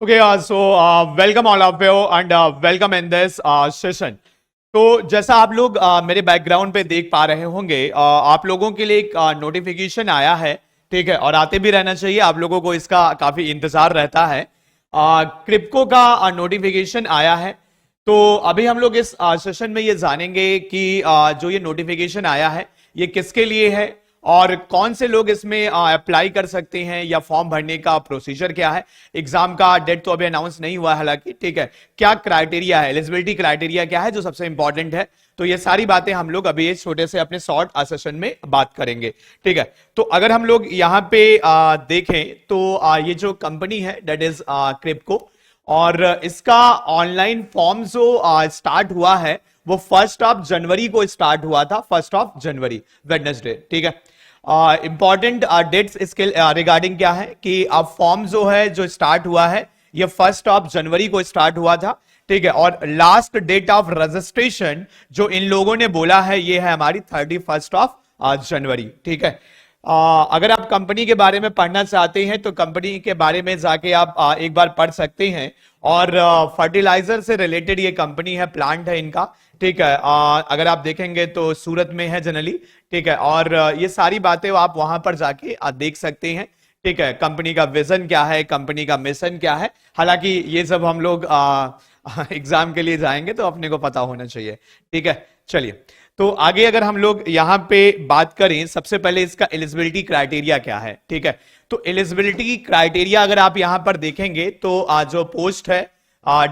Okay, welcome all of you and welcome in this session. तो जैसा आप लोग मेरे बैकग्राउंड पे देख पा रहे होंगे, आप लोगों के लिए एक नोटिफिकेशन आया है, ठीक है, और आते भी रहना चाहिए, आप लोगों को इसका काफी इंतजार रहता है। क्रिप्को का नोटिफिकेशन आया है। तो अभी हम लोग इस सेशन में ये जानेंगे कि जो ये नोटिफिकेशन आया है ये किसके लिए है और कौन से लोग इसमें अप्लाई कर सकते हैं या फॉर्म भरने का प्रोसीजर क्या है। एग्जाम का डेट तो अभी अनाउंस नहीं हुआ है हालांकि, ठीक है। क्या क्राइटेरिया है, एलिजिबिलिटी क्राइटेरिया क्या है जो सबसे इंपॉर्टेंट है, तो ये सारी बातें हम लोग अभी इस छोटे से अपने शॉर्ट सेशन में बात करेंगे, ठीक है। तो अगर हम लोग यहाँ पे देखें तो ये जो कंपनी है दैट इज क्रिप्को, और इसका ऑनलाइन फॉर्म जो स्टार्ट हुआ है वो 1 जनवरी को स्टार्ट हुआ था, 1 जनवरी वेडनेसडे, ठीक है। इंपॉर्टेंट डेट्स इसके रिगार्डिंग क्या है कि अब फॉर्म जो है जो स्टार्ट हुआ है ये 1 जनवरी को स्टार्ट हुआ था, ठीक है। और लास्ट डेट ऑफ रजिस्ट्रेशन जो इन लोगों ने बोला है ये है हमारी 31 जनवरी, ठीक है। अगर आप कंपनी के बारे में पढ़ना चाहते हैं तो कंपनी के बारे में जाके आप एक बार पढ़ सकते हैं। और फर्टिलाइजर से रिलेटेड ये कंपनी है, प्लांट है इनका, ठीक है। अगर आप देखेंगे तो सूरत में है जनरली, ठीक है। और ये सारी बातें आप वहां पर जाके देख सकते हैं, ठीक है। कंपनी का विजन क्या है, कंपनी का मिशन क्या है, हालांकि ये सब हम लोग एग्जाम के लिए जाएंगे तो अपने को पता होना चाहिए, ठीक है। चलिए, तो आगे अगर हम लोग यहाँ पे बात करें, सबसे पहले इसका एलिजिबिलिटी क्राइटेरिया क्या है, ठीक है। तो एलिजिबिलिटी क्राइटेरिया अगर आप यहाँ पर देखेंगे तो जो पोस्ट है,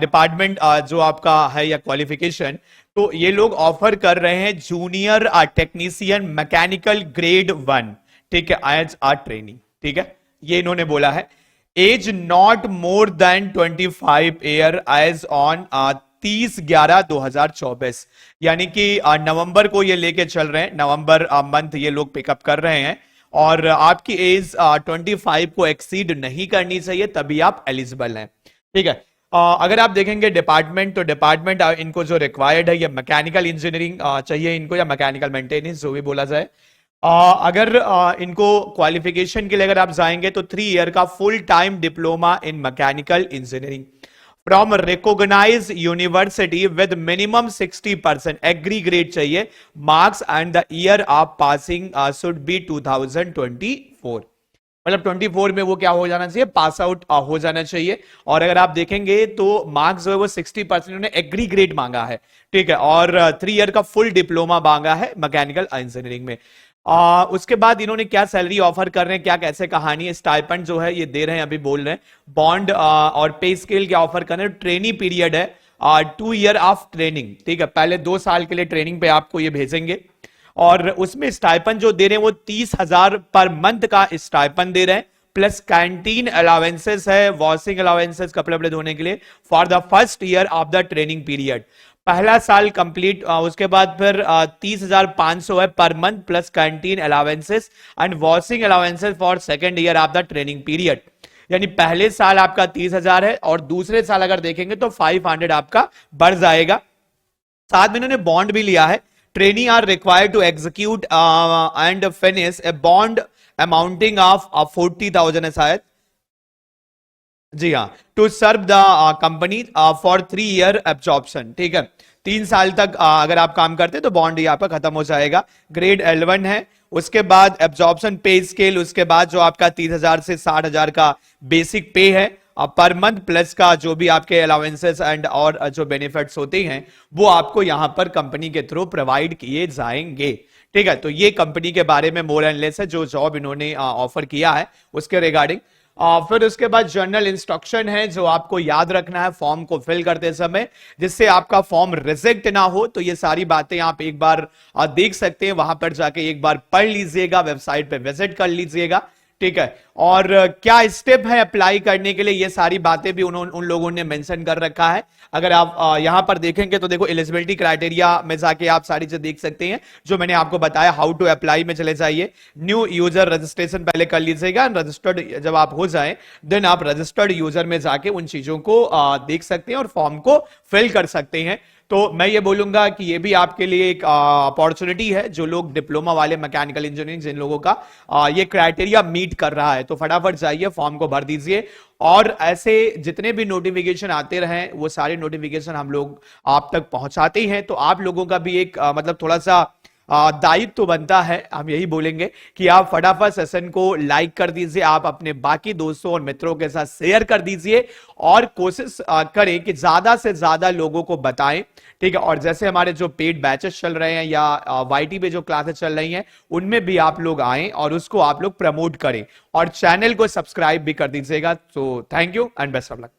डिपार्टमेंट जो आपका है या क्वालिफिकेशन, तो ये लोग ऑफर कर रहे हैं जूनियर टेक्नीशियन मैकेनिकल ग्रेड 1, ठीक है, एज ट्रेनिंग, ठीक है। ये इन्होंने बोला है। Age not more than 25 year as on 30/11/2024, यानी कि नवंबर को ये लेके चल रहे हैं, नवंबर मंथ ये लोग पिकअप कर रहे हैं। और आपकी एज 25 को एक्सीड नहीं करनी चाहिए तभी आप एलिजिबल हैं, ठीक है। अगर आप देखेंगे डिपार्टमेंट, तो डिपार्टमेंट इनको जो रिक्वायर्ड है ये मैकेनिकल इंजीनियरिंग चाहिए इनको, या मैकेनिकल मेंटेनेंस जो भी बोला जाए। अगर इनको क्वालिफिकेशन के लिए अगर आप जाएंगे तो 3 ईयर का full time diploma in mechanical engineering from recognise university with minimum 60% aggregate चाहिए, marks and the year of passing should be 2024, मतलब 24 में वो क्या हो जाना चाहिए, पास आउट हो जाना चाहिए। और अगर आप देखेंगे तो मार्क्स जो है वो 60% उन्होंने एग्री ग्रेड मांगा है, ठीक है। और 3 ईयर का फुल डिप्लोमा मांगा है मैकेनिकल इंजीनियरिंग में। उसके बाद इन्होंने क्या सैलरी ऑफर कर रहे हैं, क्या कैसे कहानी है, स्टाइपेंड जो है ये दे रहे हैं, अभी बोल रहे हैं। बॉन्ड और पे स्केल क्या ऑफर कर रहे हैं, ट्रेनिंग पीरियड है 2 ईयर ऑफ ट्रेनिंग, ठीक है। पहले 2 साल के लिए ट्रेनिंग पे आपको ये भेजेंगे, और उसमें स्टाइपेंड जो दे रहे हैं वो 30,000 पर मंथ का स्टाइपेंड दे रहे हैं, प्लस कैंटीन अलाउंसेस है, वॉशिंग अलाउंसेस कपड़े वपड़े धोने के लिए for the first year of the training period. पहला साल कंप्लीट, उसके बाद फिर 30,500 है per month plus canteen allowances and washing allowances for second year of the training period. यानी पहले साल आपका 30,000 है और दूसरे साल अगर देखेंगे तो 500 आपका बढ़ जाएगा। साथ में इन्होंने बॉन्ड भी लिया है। Trainee are required to execute and finish a bond amounting of 40,000 है शायद, जी हाँ, to serve the company for 3 year absorption, ठीक है। 3 साल तक अगर आप काम करते हैं तो बॉन्ड ये आपका खत्म हो जाएगा। ग्रेड L1 है, उसके बाद एब्जॉर्प्शन पे स्केल, उसके बाद जो आपका 30,000 से 60,000 का बेसिक पे है पर मंथ, प्लस का जो भी आपके अलाउंसेस एंड और जो बेनिफिट्स होते हैं वो आपको यहां पर कंपनी के थ्रू प्रोवाइड किए जाएंगे, ठीक है। तो ये कंपनी के बारे में मोर एंड लेस है, जो जॉब इन्होंने ऑफर किया है उसके रिगार्डिंग। फिर उसके बाद जर्नल इंस्ट्रक्शन है जो आपको याद रखना है फॉर्म को फिल करते समय, जिससे आपका फॉर्म रिजेक्ट ना हो। तो ये सारी बातें आप एक बार देख सकते हैं, वहां पर जाके एक बार पढ़ लीजिएगा, वेबसाइट पे विजिट कर लीजिएगा, ठीक है। और क्या स्टेप है अप्लाई करने के लिए, ये सारी बातें भी उन लोगों ने मेंशन कर रखा है। अगर आप यहां पर देखेंगे तो देखो एलिजिबिलिटी क्राइटेरिया में जाके आप सारी चीजें देख सकते हैं जो मैंने आपको बताया। हाउ टू अप्लाई में चले जाइए, न्यू यूजर रजिस्ट्रेशन पहले कर लीजिएगा, रजिस्टर्ड जब आप हो जाए देन आप रजिस्टर्ड यूजर में जाके उन चीजों को देख सकते हैं और फॉर्म को फिल कर सकते हैं। तो मैं ये बोलूंगा कि ये भी आपके लिए एक अपॉर्चुनिटी है, जो लोग डिप्लोमा वाले मैकेनिकल इंजीनियरिंग, जिन लोगों का ये क्राइटेरिया मीट कर रहा है, तो फटाफट जाइए फॉर्म को भर दीजिए। और ऐसे जितने भी नोटिफिकेशन आते रहे, वो सारे नोटिफिकेशन हम लोग आप तक पहुंचाते ही हैं। तो आप लोगों का भी एक मतलब थोड़ा सा दायित्व तो बनता है, हम यही बोलेंगे कि आप फटाफट सेशन को लाइक कर दीजिए, आप अपने बाकी दोस्तों और मित्रों के साथ शेयर कर दीजिए, और कोशिश करें कि ज्यादा से ज्यादा लोगों को बताएं, ठीक है। और जैसे हमारे जो पेड बैचेस चल रहे हैं या वाईटी पे जो क्लासेस चल रही हैं, उनमें भी आप लोग आएं और उसको आप लोग प्रमोट करें, और चैनल को सब्सक्राइब भी कर दीजिएगा। तो thank you and best of luck.